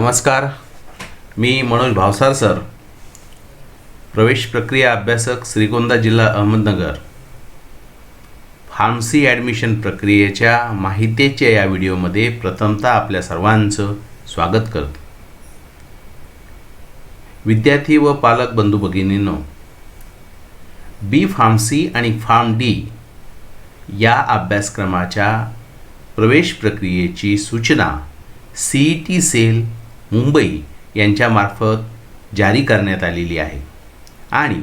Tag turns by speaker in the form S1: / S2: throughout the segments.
S1: नमस्कार, मी मनोज भावसार सर, प्रवेश प्रक्रिया अभ्यासक, श्रीगोंदा जिल्हा अहमदनगर. फार्मसी ॲडमिशन प्रक्रियेच्या माहितीच्या या व्हिडिओमध्ये प्रथमतः आपल्या सर्वांचं स्वागत करतो. विद्यार्थी व पालक बंधू भगिनींनो, बी फार्मसी आणि फार्म डी या अभ्यासक्रमाच्या प्रवेश प्रक्रियेची सूचना CET सेल मुंबई यांच्यामार्फत जारी करण्यात आलेली आहे आणि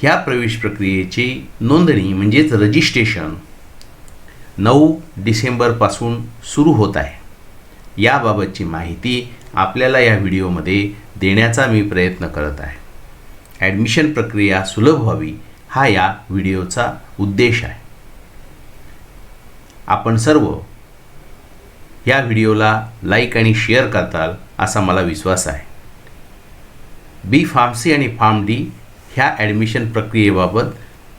S1: ह्या प्रवेश प्रक्रियेची नोंदणी म्हणजेच रजिस्ट्रेशन 9 डिसेंबरपासून सुरू होत आहे. याबाबतची माहिती आपल्याला या व्हिडिओमध्ये देण्याचा मी प्रयत्न करत आहे. ॲडमिशन प्रक्रिया सुलभ व्हावी हा या व्हिडिओचा उद्देश आहे. आपण सर्व या व्हिडिओला लाईक आणि शेअर करताल असा मला विश्वास आहे. बी फार्मसी आणि फार्म डी ह्या ॲडमिशन प्रक्रियेबाबत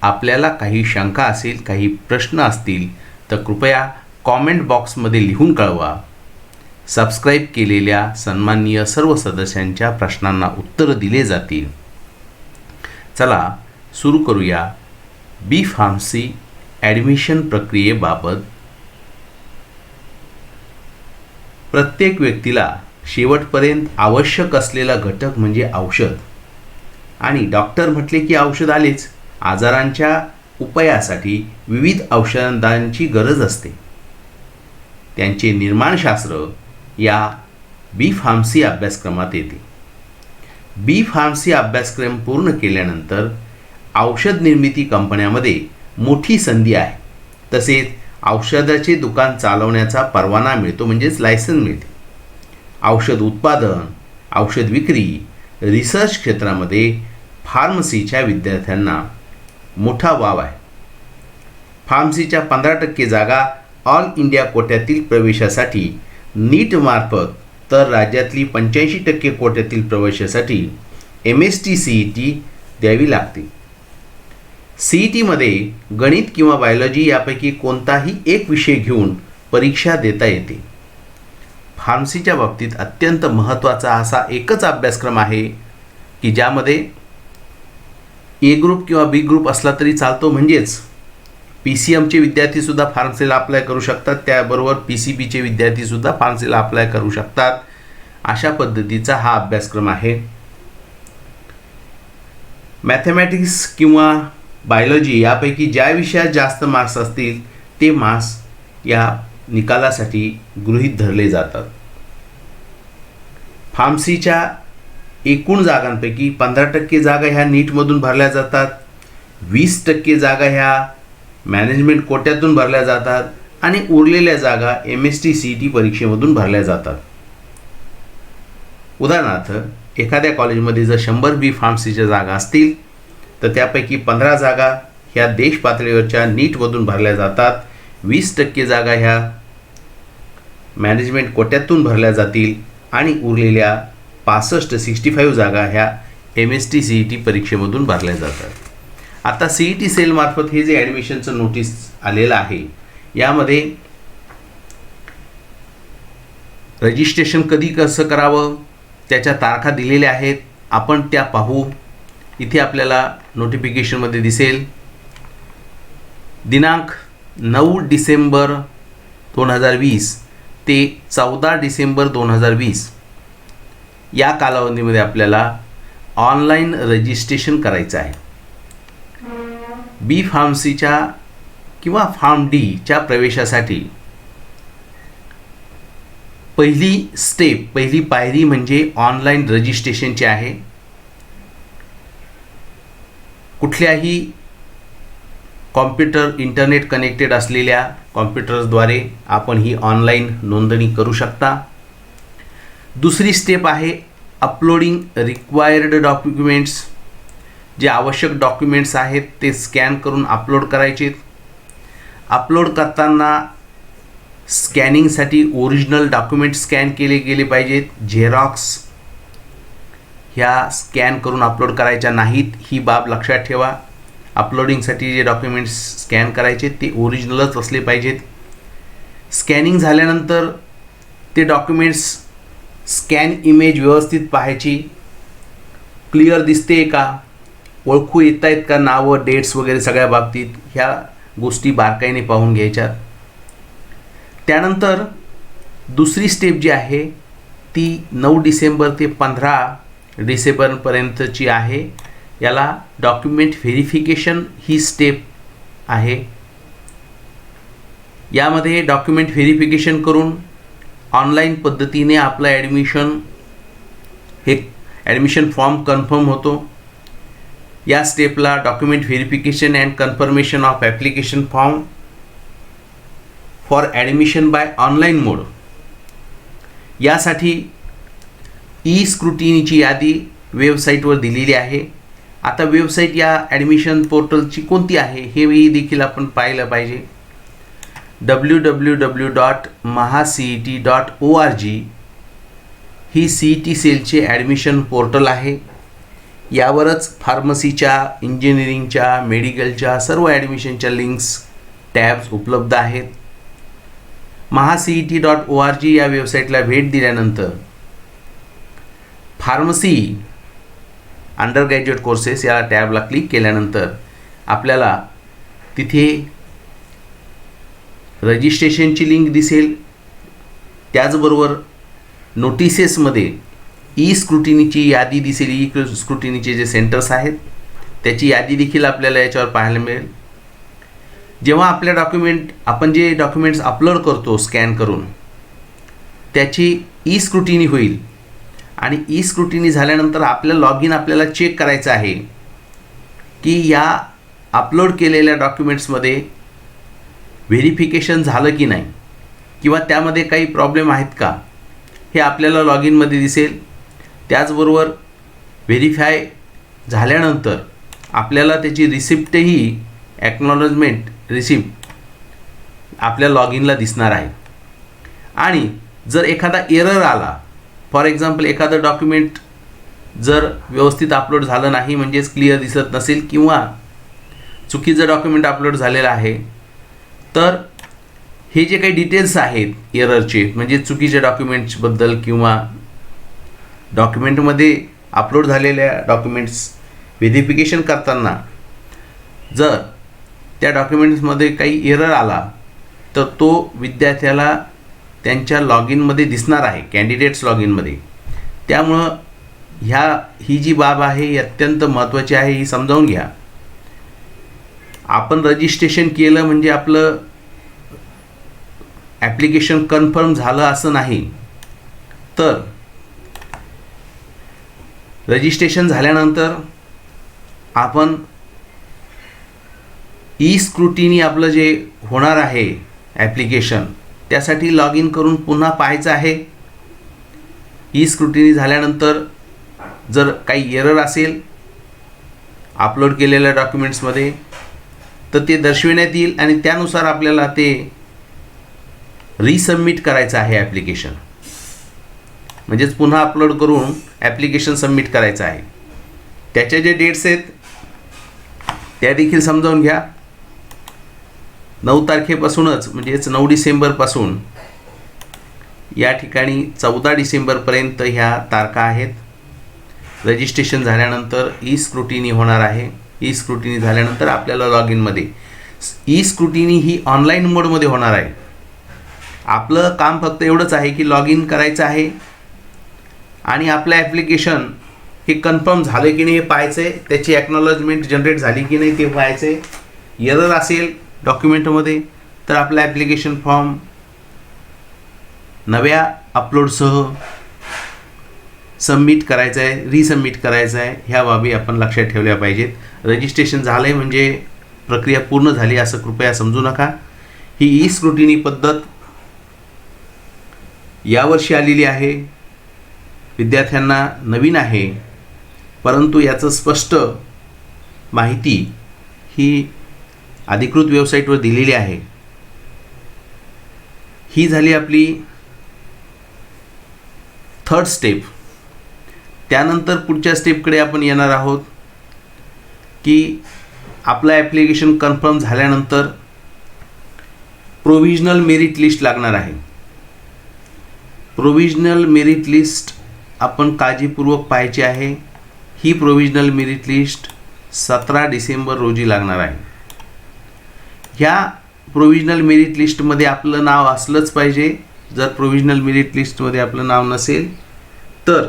S1: आपल्याला काही शंका असेल, काही प्रश्न असतील तर कृपया कॉमेंट बॉक्समध्ये लिहून कळवा. सबस्क्राईब केलेल्या सन्माननीय सर्व सदस्यांच्या प्रश्नांना उत्तरं दिले जातील. चला सुरू करूया बी फार्मसी ॲडमिशन प्रक्रियेबाबत. प्रत्येक व्यक्तीला शेवटपर्यंत आवश्यक असलेला घटक म्हणजे औषध, आणि डॉक्टर म्हटले की औषध आलेच. आजारांच्या उपायासाठी विविध औषधांची गरज असते. त्यांचे निर्माणशास्त्र या बी फार्मसी अभ्यासक्रमात येते. बी फार्मसी अभ्यासक्रम पूर्ण केल्यानंतर औषध निर्मिती कंपन्यांमध्ये मोठी संधी आहे. तसेच औषधाचे दुकान चालवण्याचा परवाना मिळतो, म्हणजेच लायसन्स मिळते. औषध उत्पादन, औषध विक्री, रिसर्च क्षेत्रामध्ये फार्मसीच्या विद्यार्थ्यांना मोठा वाव आहे. फार्मसीच्या 15% जागा ऑल इंडिया कोट्यातील प्रवेशासाठी नीट मार्फत, तर राज्यातली 85% कोट्यातील प्रवेशासाठी MST CET द्यावी लागते. CETमध्ये गणित किंवा बायोलॉजी यापैकी कोणताही एक विषय घेऊन परीक्षा देता येते. फार्मसीच्या बाबतीत अत्यंत महत्त्वाचा असा एकच अभ्यासक्रम आहे की ज्यामध्ये ए ग्रुप किंवा बी ग्रुप असला तरी चालतो, म्हणजेच PCMचे विद्यार्थीसुद्धा फार्मसीला अप्लाय करू शकतात, त्याबरोबर PCBचे विद्यार्थीसुद्धा फार्मसीला अप्लाय करू शकतात. अशा पद्धतीचा हा अभ्यासक्रम आहे. मॅथमॅटिक्स किंवा बायोलॉजी यापैकी ज्या विषयात जास्त मार्क्स असतील ते मार्क्स या निकालासाठी गृहीत धरले जातात. फार्मसीच्या एकूण जागांपैकी 15% जागा ह्या नीटमधून भरल्या जातात, 20% जागा ह्या मॅनेजमेंट कोट्यातून भरल्या जातात आणि उरलेल्या जागा MST CET परीक्षेमधून भरल्या जातात. उदाहरणार्थ एखाद्या कॉलेजमध्ये जर 100 बी फार्मसीच्या जागा असतील तर त्यापैकी 15 जागा ह्या देश पातळीवरच्या नीटमधून भरल्या जातात, 20% जागा ह्या मॅनेजमेंट कोट्यातून भरल्या जातील आणि उरलेल्या 65 जागा ह्या MST CET परीक्षेमधून भरल्या जातात. आता CET सेलमार्फत हे जे ॲडमिशनचं नोटीस आलेलं आहे यामध्ये रजिस्ट्रेशन कधी कसं करावं त्याच्या तारखा दिलेल्या आहेत. आपण त्या पाहू. इथे आपल्याला नोटिफिकेशनमध्ये दिसेल दिनांक 9 डिसेंबर 2020 ते 14 डिसेंबर 2020 या कालावधीमध्ये आपल्याला ऑनलाईन रजिस्ट्रेशन करायचं आहे. बी फार्मसीच्या किंवा फार्म डीच्या प्रवेशासाठी पहिली पायरी म्हणजे ऑनलाईन रजिस्ट्रेशनची आहे. कुठल्याही कॉम्प्युटर इंटरनेट कनेक्टेड असलेल्या कॉम्प्युटर्सद्वारे आपण ही ऑनलाईन नोंदणी करू शकता. दुसरी स्टेप आहे अपलोडिंग रिक्वायर्ड डॉक्युमेंट्स. जे आवश्यक डॉक्युमेंट्स आहेत ते स्कॅन करून अपलोड करायचे. अपलोड करताना स्कॅनिंगसाठी ओरिजिनल डॉक्युमेंट स्कॅन केले गेले पाहिजेत. झेरॉक्स ह्या स्कॅन करून अपलोड करायच्या नाहीत, ही बाब लक्षात ठेवा. अपलोडिंगसाठी जे डॉक्युमेंट्स स्कॅन करायचे ते ओरिजिनलच असले पाहिजेत. स्कॅनिंग झाल्यानंतर ते डॉक्युमेंट्स स्कॅन इमेज व्यवस्थित पाहायची, क्लिअर दिसते का, ओळखू येत आहेत का नावं, डेट्स वगैरे सगळ्या बाबतीत, ह्या गोष्टी बारकाईने पाहून घ्यायच्यात. त्यानंतर दुसरी स्टेप जी आहे ती 9 डिसेंबर ते 15 डिसेंबरपर्यंतची आहे. याला डॉक्युमेंट व्हेरिफिकेशन ही स्टेप आहे. यामध्ये डॉक्युमेंट व्हेरिफिकेशन करून ऑनलाईन पद्धतीने आपलं ॲडमिशन फॉर्म कन्फर्म होतो. या स्टेपला document verification and confirmation of application form for admission by online mode, यासाठी ई स्क्रुटिनीची यादी वेबसाईटवर दिलेली आहे. आता वेबसाईट या ॲडमिशन पोर्टलची कोणती आहे हे देखील आपण पाहिलं पाहिजे. www.mahacet.org ही CET सेलचे ॲडमिशन पोर्टल आहे. यावरच फार्मसीच्या, इंजिनिअरिंगच्या, मेडिकलच्या सर्व ॲडमिशनच्या लिंक्स, टॅब्स उपलब्ध आहेत. mahacet.org या वेबसाईटला भेट दिल्यानंतर फार्मसी अंडर ग्रॅज्युएट कोर्सेस या टॅबला क्लिक केल्यानंतर आपल्याला तिथे रजिस्ट्रेशनची लिंक दिसेल. त्याचबरोबर नोटिसेसमध्ये ई स्क्रुटिनीची यादी दिसेल. ई स्क्रुटिनीचे जे सेंटर्स आहेत त्याची यादी देखील आपल्याला याच्यावर पाहायला मिळेल. जेव्हा आपण जे डॉक्युमेंट्स अपलोड करतो स्कॅन करून, त्याची ई स्क्रुटिनी होईल आणि ई स्क्रुटिनी झाल्यानंतर आपल्याला चेक करायचं आहे की या अपलोड केलेल्या डॉक्युमेंट्समध्ये व्हेरिफिकेशन झालं की नाही किंवा त्यामध्ये काही प्रॉब्लेम आहेत का हे आपल्याला लॉग इनमध्ये दिसेल. त्याचबरोबर व्हेरीफाय झाल्यानंतर आपल्याला त्याची रिसिप्टही, ॲक्नॉलेजमेंट रिसिप्ट आपल्या लॉग इनला दिसणार आहे. आणि जर एखादा एरर आला, फॉर एक्झाम्पल एखादं डॉक्युमेंट जर व्यवस्थित अपलोड झालं नाही, म्हणजेच क्लिअर दिसत नसेल किंवा चुकीचं डॉक्युमेंट अपलोड झालेलं आहे, तर हे जे काही डिटेल्स आहेत एररचे, म्हणजे चुकीच्या डॉक्युमेंट्सबद्दल किंवा डॉक्युमेंटमध्ये अपलोड झालेल्या डॉक्युमेंट्स व्हेरिफिकेशन करताना जर त्या डॉक्युमेंट्समध्ये काही एरर आला तर तो विद्यार्थ्याला त्यांच्या लॉग इनमध्ये दिसणार आहे, कॅन्डिडेट्स लॉग इनमध्ये. त्यामुळं ही जी बाब आहे ही अत्यंत महत्त्वाची आहे, ही समजावून घ्या. आपण रजिस्ट्रेशन केलं म्हणजे आपलं ॲप्लिकेशन कन्फर्म झालं असं नाही. तर रजिस्ट्रेशन झाल्यानंतर आपण ई स्क्रुटिनी आपलं जे होणार आहे ॲप्लिकेशन, त्यासाठी लॉग इन करून पुन्हा पाहायचं आहे. ई स्क्रुटिनी झाल्यानंतर जर काही एरर असेल अपलोड केलेल्या डॉक्युमेंट्समध्ये तर ते दर्शविण्यात येईल आणि त्यानुसार आपल्याला ते रिसबमिट करायचं आहे ॲप्लिकेशन, म्हणजेच पुन्हा अपलोड करून ॲप्लिकेशन सबमिट करायचं आहे. त्याचे जे डेट्स आहेत त्या देखील समजावून घ्या. 9 तारखेपासूनच म्हणजेच 9 डिसेंबरपासून या ठिकाणी 14 डिसेंबरपर्यंत ह्या तारखा आहेत. रजिस्ट्रेशन झाल्यानंतर ई स्क्रुटिनी होणार आहे. ई स्क्रुटिनी झाल्यानंतर आपल्याला लॉग इनमध्ये ई स्क्रुटिनी ही ऑनलाईन मोडमध्ये होणार आहे. आपलं काम फक्त एवढंच आहे की लॉग इन करायचं आहे आणि आपलं ॲप्लिकेशन हे कन्फर्म झालं की नाही हे पाहायचं आहे, त्याची ॲक्नॉलेजमेंट जनरेट झाली की नाही ते पाहायचं आहे. एरर असेल डॉक्युमेंटमध्ये तर आपला ॲप्लिकेशन फॉर्म नव्या अपलोडसह सबमिट करायचं आहे, रिसबमिट करायचं आहे. ह्या बाबी आपण लक्षात ठेवल्या पाहिजेत. रजिस्ट्रेशन झालं आहे म्हणजे प्रक्रिया पूर्ण झाली असं कृपया समजू नका. ही ई स्क्रुटिनी पद्धत यावर्षी आलेली आहे, विद्यार्थ्यांना नवीन आहे, परंतु याचं स्पष्ट माहिती ही अधिकृत वेबसाईटवर दिलेली आहे. ही झाली आपली 3rd स्टेप. त्यानंतर पुढच्या स्टेपकडे आपण येणार आहोत की आपलं ॲप्लिकेशन कन्फर्म झाल्यानंतर प्रोव्हिजनल मेरिट लिस्ट लागणार आहे. प्रोविजनल मेरिट लिस्ट आपण काळजीपूर्वक पाहायची आहे. ही प्रोविजनल मेरिट लिस्ट 17 डिसेंबर रोजी लागणार आहे. ह्या प्रोविजनल मेरिट लिस्टमध्ये आपलं नाव असलंच पाहिजे. जर प्रोविजनल मेरिट लिस्टमध्ये आपलं नाव नसेल तर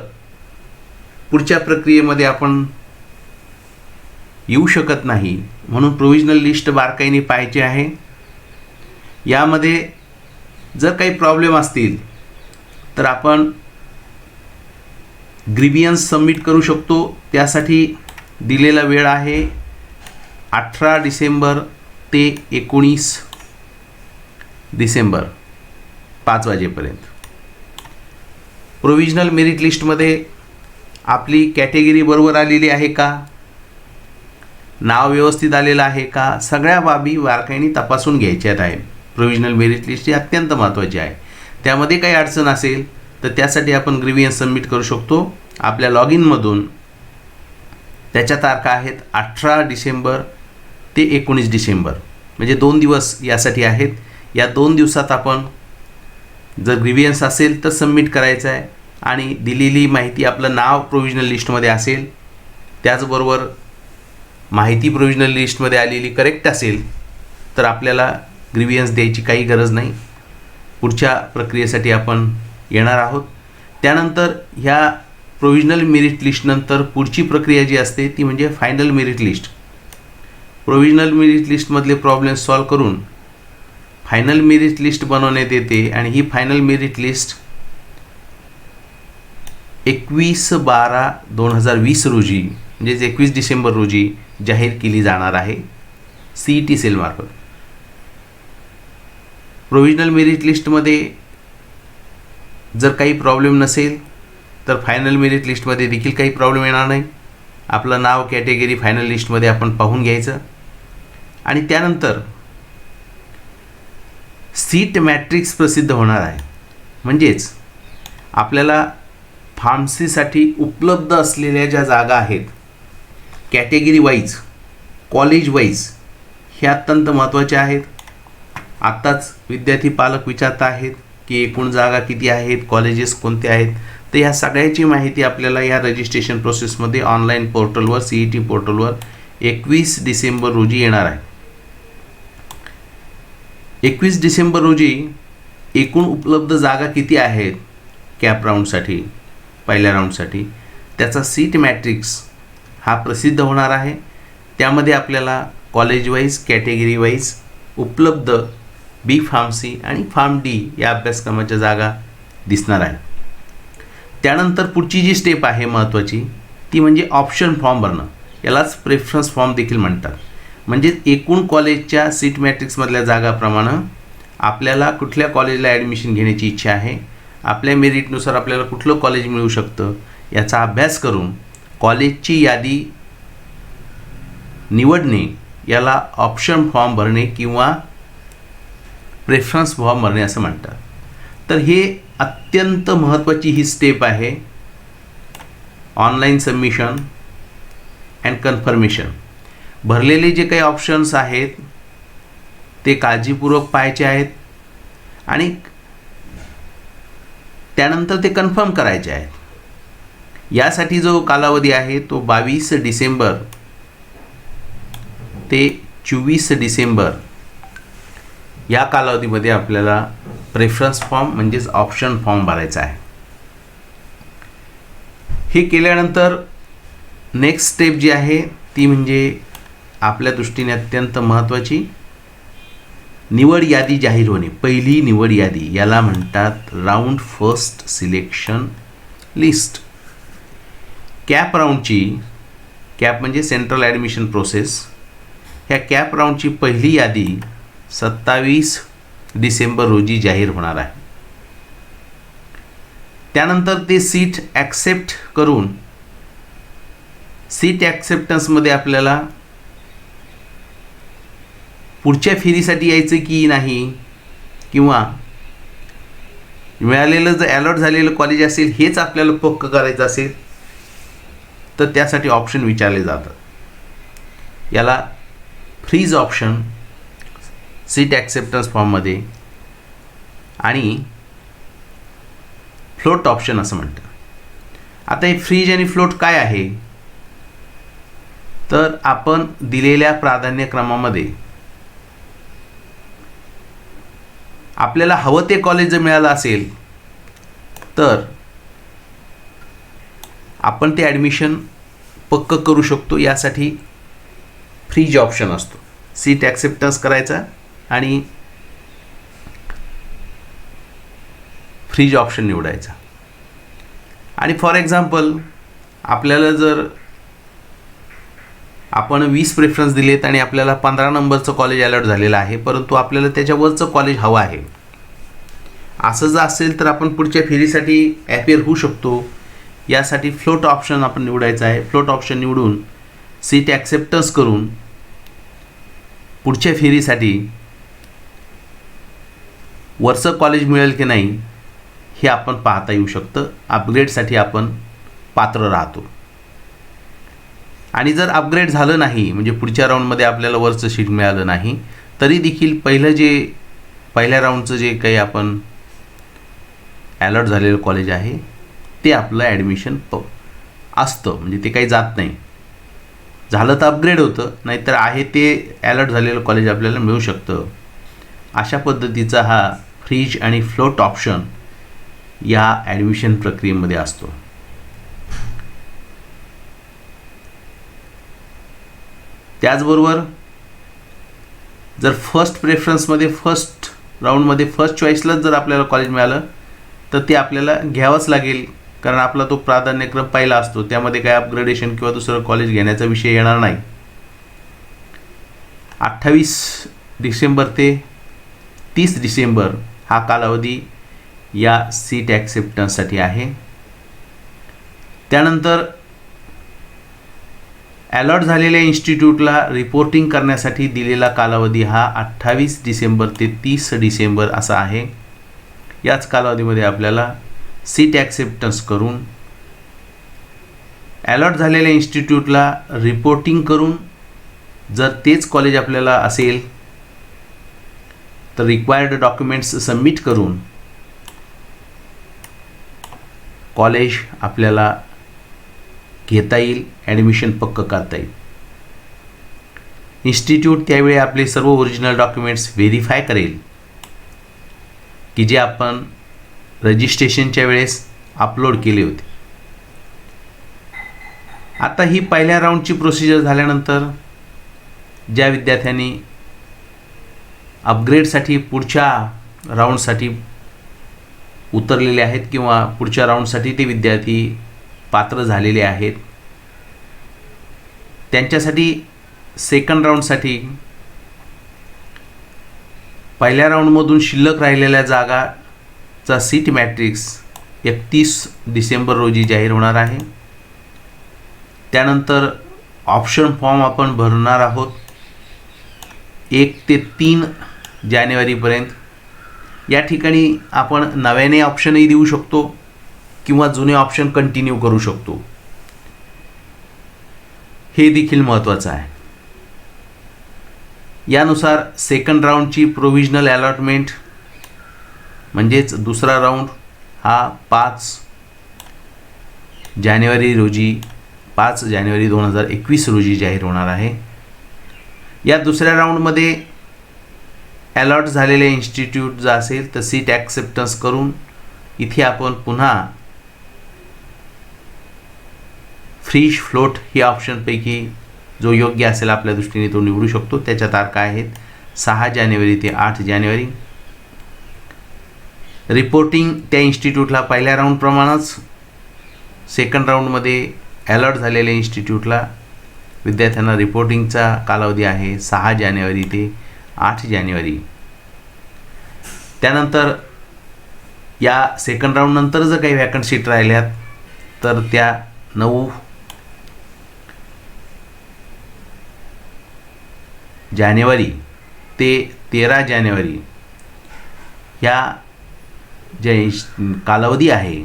S1: पुढच्या प्रक्रियेमध्ये आपण येऊ शकत नाही. म्हणून प्रोविजनल लिस्ट बारकाईने पाहायची आहे. यामध्ये जर काही प्रॉब्लेम असतील तर आपण ग्रीवियन्स सबमिट करू शकतो. त्यासाठी दिलेला वेळ आहे 18 डिसेंबर ते 19 डिसेंबर 5 वाजेपर्यंत. प्रोविजनल मेरिट लिस्टमध्ये आपली कॅटेगरी बरोबर आलेली आहे का, नाव व्यवस्थित आलेलं आहे का, सगळ्या बाबी बारकाईने तपासून घ्यायच्यात आहे. प्रोविजनल मेरिट लिस्ट ही अत्यंत महत्त्वाची आहे. त्यामध्ये काही अडचण असेल तर त्यासाठी आपण ग्रीवियन्स सबमिट करू शकतो. आपल्या लॉग इनमधून त्याच्या तारखा आहेत 18 डिसेंबर ते 19 डिसेंबर, म्हणजे 2 दिवस यासाठी आहेत. या 2 दिवसात आपण जर ग्रीवियन्स असेल तर सबमिट करायचं आहे आणि दिलेली माहिती आपलं नाव प्रोविजनल लिस्टमध्ये असेल, त्याचबरोबर माहिती प्रोविजनल लिस्टमध्ये आलेली करेक्ट असेल तर आपल्याला ग्रीवियन्स द्यायची काही गरज नाही. पुढच्या प्रक्रियेसाठी आपण येणार आहोत. त्यानंतर ह्या प्रोविजनल मेरिट लिस्टनंतर पुढची प्रक्रिया जी असते ती म्हणजे final merit list. Provisional merit लिस्टमधले प्रॉब्लेम सॉल्व करून फायनल मेरिट लिस्ट बनवण्यात येते आणि ही फायनल मेरिट लिस्ट 21/12/2020 रोजी म्हणजेच 21 डिसेंबर रोजी जाहीर केली जाणार आहे CET सेलमार्फत. प्रोविजनल मेरिट लिस्टमध्ये जर काही प्रॉब्लेम नसेल तर फायनल मेरिट लिस्टमध्ये देखील काही प्रॉब्लेम येणार नाही. आपलं नाव कॅटेगरी फायनल लिस्टमध्ये आपण पाहून घ्यायचं आणि त्यानंतर सीट मॅट्रिक्स प्रसिद्ध होणार आहे. म्हणजेच आपल्याला फार्मसीसाठी उपलब्ध असलेल्या ज्या जागा आहेत कॅटेगरी वाईज, कॉलेज वाईज, ह्या अत्यंत महत्त्वाच्या आहेत. आत्ताच विद्यार्थी पालक विचारत आहेत की एकूण जागा किती आहेत, कॉलेजेस कोणते आहेत. तर ह्या सगळ्याची माहिती आपल्याला या रजिस्ट्रेशन प्रोसेसमध्ये ऑनलाईन पोर्टलवर CET पोर्टलवर 21 डिसेंबर रोजी येणार आहे. 21 डिसेंबर रोजी एकूण उपलब्ध जागा किती आहेत कॅप राऊंडसाठी, पहिल्या राऊंडसाठी, त्याचा सीट मॅट्रिक्स हा प्रसिद्ध होणार आहे. त्यामध्ये आपल्याला कॉलेज वाईज, कॅटेगरी वाईज उपलब्ध बी फार्मसी आणि फार्म डी या अभ्यासक्रमाच्या जागा दिसणार आहे. त्यानंतर पुढची जी स्टेप आहे महत्त्वाची ती म्हणजे ऑप्शन फॉर्म भरणं. यालाच प्रेफरन्स फॉर्म देखील म्हणतात. म्हणजे एकूण कॉलेजच्या सीट मॅट्रिक्समधल्या जागाप्रमाणे आपल्याला कुठल्या कॉलेजला ॲडमिशन घेण्याची इच्छा आहे, आपल्या मेरिटनुसार आपल्याला कुठलं कॉलेज मिळू शकतं याचा अभ्यास करून कॉलेजची यादी निवडणे याला ऑप्शन फॉर्म भरणे किंवा प्रेफरन्स फॉर्म भरणे असं म्हणतात. तर हे अत्यंत महत्त्वाची ही स्टेप आहे. Online submission and confirmation. भरलेले जे काही ऑप्शन्स आहेत ते काळजीपूर्वक पाहायचे आहेत आणि त्यानंतर ते कन्फर्म करायचे आहेत. यासाठी जो कालावधी आहे तो 22 डिसेंबर ते 24 डिसेंबर या कालावधीमध्ये आपल्याला प्रेफरन्स फॉर्म म्हणजेच ऑप्शन फॉर्म भरायचा आहे. हे केल्यानंतर नेक्स्ट स्टेप जी आहे ती म्हणजे आपल्या दृष्टीने अत्यंत महत्त्वाची निवड यादी जाहीर होणे. पहिली निवड यादी याला म्हणतात round first selection list. CAP राऊंडची, कॅप म्हणजे सेंट्रल ॲडमिशन प्रोसेस, ह्या कॅप राऊंडची पहिली यादी 27 डिसेंबर रोजी जाहीर होणार आहे. त्यानंतर ते सीट ॲक्सेप्ट करून सीट ॲक्सेप्टन्समध्ये आपल्याला पुढच्या फेरीसाठी यायचं की नाही किंवा मिळालेलं जर अलॉट झालेलं कॉलेज असेल हेच आपल्याला पक्क करायचं असेल तर त्यासाठी ऑप्शन विचारले जातात. याला फ्रीज ऑप्शन सीट ॲक्सेप्टन्स फॉर्ममध्ये आणि फ्लोट ऑप्शन असं म्हणतं. आता हे फ्रीज आणि फ्लोट काय आहे, तर आपण दिलेल्या प्राधान्यक्रमामध्ये आपल्याला हवं ते कॉलेज जर मिळालं असेल तर आपण ते ॲडमिशन पक्क करू शकतो. यासाठी फ्रीज ऑप्शन असतो. सीट ॲक्सेप्टन्स करायचा आणि फ्रीज ऑप्शन निवडायचा. आणि फॉर एक्झाम्पल आपल्याला जर आपण 20 प्रेफरन्स दिलेत आणि आपल्याला 15 नंबरचं कॉलेज अलॉट झालेलं आहे, परंतु आपल्याला त्याच्यावरचं कॉलेज हवं आहे, असं जर असेल तर आपण पुढच्या फेरीसाठी ॲपियर होऊ शकतो. यासाठी फ्लोट ऑप्शन आपण निवडायचं आहे. फ्लोट ऑप्शन निवडून सीट ॲक्सेप्टन्स करून पुढच्या फेरीसाठी वरचं कॉलेज मिळेल की नाही हे आपण पाहता येऊ शकतं. अपग्रेडसाठी आपण पात्र राहतो. आणि जर अपग्रेड झालं नाही, म्हणजे पुढच्या राऊंडमध्ये आपल्याला वरचं सीट मिळालं नाही, तरी देखील पहिल्या राऊंडचं जे काही आपण अलॉट झालेलं कॉलेज आहे ते आपलं ॲडमिशन असतं, म्हणजे ते काही जात नाही. झालं तर अपग्रेड होतं, नाहीतर आहे ते अलॉट झालेलं कॉलेज आपल्याला मिळू शकतं. अशा पद्धतीचा हा फ्रीज आणि फ्लोट ऑप्शन या ॲडमिशन प्रक्रियेमध्ये असतो. त्याचबरोबर जर फर्स्ट प्रेफरन्समध्ये फर्स्ट राऊंडमध्ये फर्स्ट चॉईसलाच जर आपल्याला कॉलेज मिळालं तर ते आपल्याला घ्यावंच लागेल, कारण आपला तो प्राधान्यक्रम पहिला असतो. त्यामध्ये काय अपग्रेडेशन किंवा दुसरं कॉलेज घेण्याचा विषय येणार नाही. 28 डिसेंबर ते 30 डिसेंबर हा कालावधी या सीट ॲक्सेप्टन्ससाठी आहे. त्यानंतर अलॉट झालेल्या इन्स्टिट्यूटला रिपोर्टिंग करण्यासाठी दिलेला कालावधी हा 28 डिसेंबर ते 30 डिसेंबर असा आहे. याच कालावधीमध्ये आपल्याला सीट ॲक्सेप्टन्स करून अलॉट झालेल्या इन्स्टिट्यूटला रिपोर्टिंग करून, जर तेच कॉलेज आपल्याला असेल तर रिक्वायर्ड डॉक्युमेंट्स सबमिट करून कॉलेज आपल्याला घेता येईल, ॲडमिशन पक्क करता येईल. इन्स्टिट्यूट त्यावेळी आपले सर्व ओरिजिनल डॉक्युमेंट्स व्हेरीफाय करेल की जे आपण रजिस्ट्रेशनच्या वेळेस अपलोड केले होते. आता ही पहिल्या राऊंडची प्रोसिजर झाल्यानंतर ज्या विद्यार्थ्यांनी अपग्रेडसाठी पुढच्या राऊंडसाठी उतरलेले आहेत किंवा पुढच्या राऊंडसाठी ते विद्यार्थी पात्र झालेले आहेत, त्यांच्यासाठी सेकंड राऊंडसाठी पहिल्या राऊंडमधून शिल्लक राहिलेल्या जागाचा सीट मॅट्रिक्स 31 डिसेंबर रोजी जाहीर होणार आहे. त्यानंतर ऑप्शन फॉर्म आपण भरणार आहोत 1 ते 3 जानेवारीपर्यंत. या ठिकाणी आपण नव्याने ऑप्शनही देऊ शकतो किंवा जुने ऑप्शन कंटिन्यू करू शकतो. हे देखील महत्त्वाचं आहे. यानुसार सेकंड राऊंडची प्रोव्हिजनल अलॉटमेंट म्हणजेच दुसरा राऊंड हा 5 जानेवारी 2021 रोजी जाहीर होणार आहे. या दुसऱ्या राऊंडमध्ये अलॉट झालेले इन्स्टिट्यूट जर असेल तर सीट ॲक्सेप्टन्स करून इथे आपण पुन्हा फ्रीज फ्लोट ही ऑप्शनपैकी जो योग्य असेल आपल्या दृष्टीने तो निवडू शकतो. त्याच्या तारखा आहेत 6 जानेवारी ते 8 जानेवारी. रिपोर्टिंग त्या इन्स्टिट्यूटला पहिल्या राऊंडप्रमाणेच सेकंड राऊंडमध्ये अलॉट झालेल्या इन्स्टिट्यूटला विद्यार्थ्यांना रिपोर्टिंगचा कालावधी आहे 6 जानेवारी ते 8 जानेवारी. त्यानंतर या सेकंड राऊंडनंतर जर काही वॅकंट सीट राहिल्यात तर त्या 9 जानेवारी ते 13 जानेवारी ह्या ज्या कालावधी आहे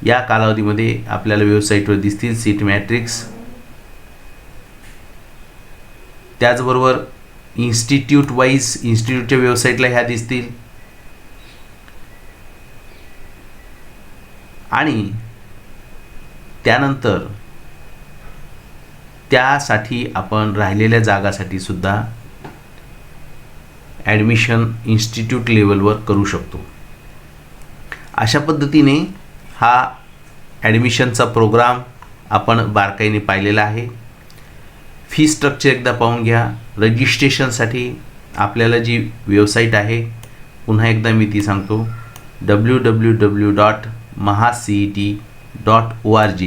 S1: या कालावधीमध्ये आपल्याला वेबसाईटवर दिसतील सीट मॅट्रिक्स. त्याचबरोबर इन्स्टिट्यूट वाईज इन्स्टिट्यूटच्या वेबसाईटला ह्या दिसतील. आणि त्यानंतर त्यासाठी आपण राहिलेल्या जागासाठी सुद्धा ॲडमिशन इन्स्टिट्यूट लेवलवर करू शकतो. अशा पद्धतीने हा ॲडमिशनचा प्रोग्राम आपण बारकाईने पाहिलेला आहे. फी स्ट्रक्चर एकदा पाहून घ्या. रजिस्ट्रेशनसाठी आपल्याला जी वेबसाईट आहे पुन्हा एकदा मी ती सांगतो, www.mahacet.org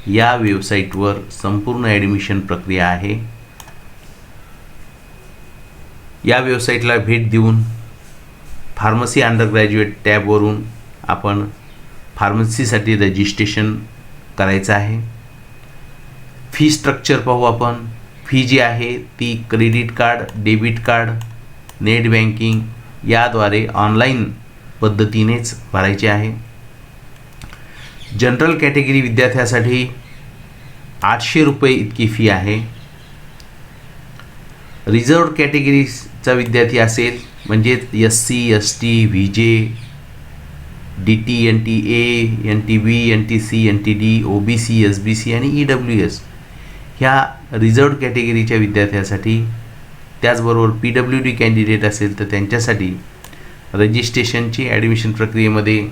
S1: या वेबसाईटवर संपूर्ण ॲडमिशन प्रक्रिया आहे. या वेबसाईटला भेट देऊन फार्मसी अंडरग्रॅज्युएट टॅबवरून आपण फार्मसीसाठी रजिस्ट्रेशन करायचं आहे. फी स्ट्रक्चर पाहू आपण. फी जी आहे ती credit card, debit card, net banking याद्वारे ऑनलाईन पद्धतीनेच भरायची आहे. जनरल कॅटेगरी विद्यार्थ्यासाठी 800 रुपये इतकी फी आहे. रिझर्व्ड कॅटेगरीचा विद्यार्थी असेल म्हणजेच SC, ST, VJ, DT, NTA, NTB, NTC, NTD, OBC, SBC आणि EWS ह्या रिझर्व्ड कॅटेगरीच्या विद्यार्थ्यासाठी, त्याचबरोबर PWD कॅन्डिडेट असेल तर त्यांच्यासाठी रजिस्ट्रेशनची ॲडमिशन प्रक्रियेमध्ये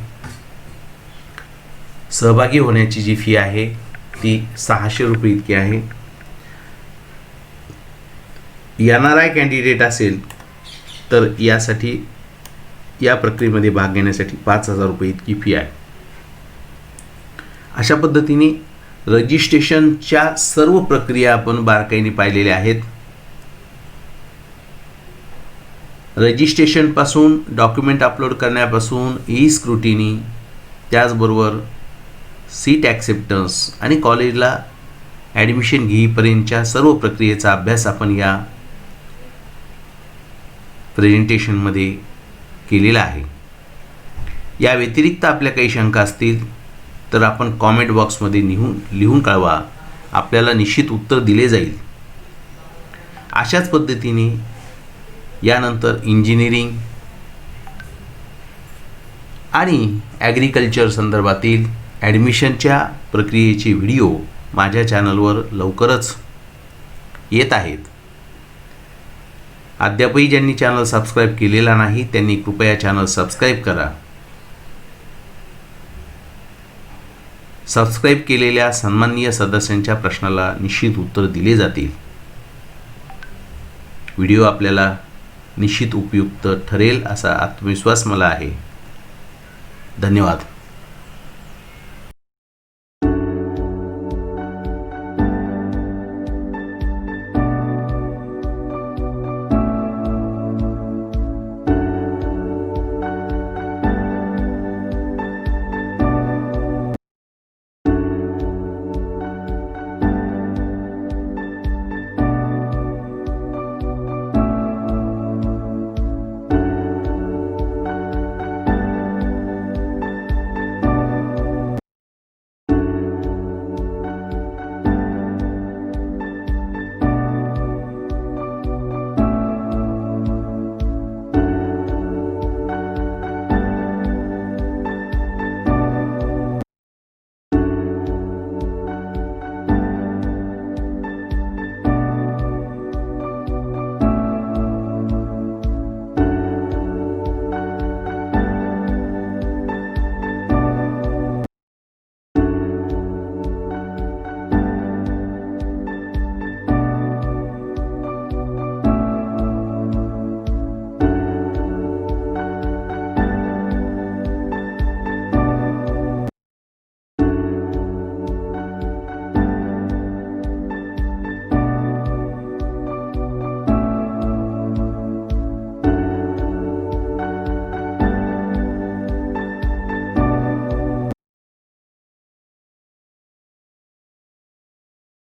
S1: सहभागी होण्याची जी फी आहे ती 600 रुपये इतकी आहे. NRI कॅन्डिडेट असेल तर यासाठी या प्रक्रियेमध्ये भाग घेण्यासाठी 5,000 रुपये इतकी फी आहे. अशा पद्धतीने रजिस्ट्रेशनच्या सर्व प्रक्रिया आपण बारकाईने पाहिलेल्या आहेत. रजिस्ट्रेशनपासून डॉक्युमेंट अपलोड करण्यापासून स्क्रुटिनी, त्याचबरोबर सीट ॲक्सेप्टन्स आणि कॉलेजला ॲडमिशन घेईपर्यंतच्या सर्व प्रक्रियेचा अभ्यास आपण या प्रेझेंटेशनमध्ये केलेला आहे. या व्यतिरिक्त आपल्या काही शंका असतील तर आपण कॉमेंट बॉक्समध्ये लिहून कळवा. आपल्याला निश्चित उत्तर दिले जाईल. अशाच पद्धतीने यानंतर इंजिनिअरिंग आणि ॲग्रिकल्चर संदर्भातील ॲडमिशनच्या प्रक्रियेचे व्हिडिओ माझ्या चॅनलवर लवकरच येत आहेत. अद्यापही ज्यांनी चॅनल सबस्क्राईब केलेला नाही त्यांनी कृपया चॅनल सबस्क्राईब करा. सबस्क्राईब केलेल्या सन्माननीय सदस्यांच्या प्रश्नाला निश्चित उत्तर दिले जातील. व्हिडिओ आपल्याला निश्चित उपयुक्त ठरेल असा आत्मविश्वास मला आहे. धन्यवाद.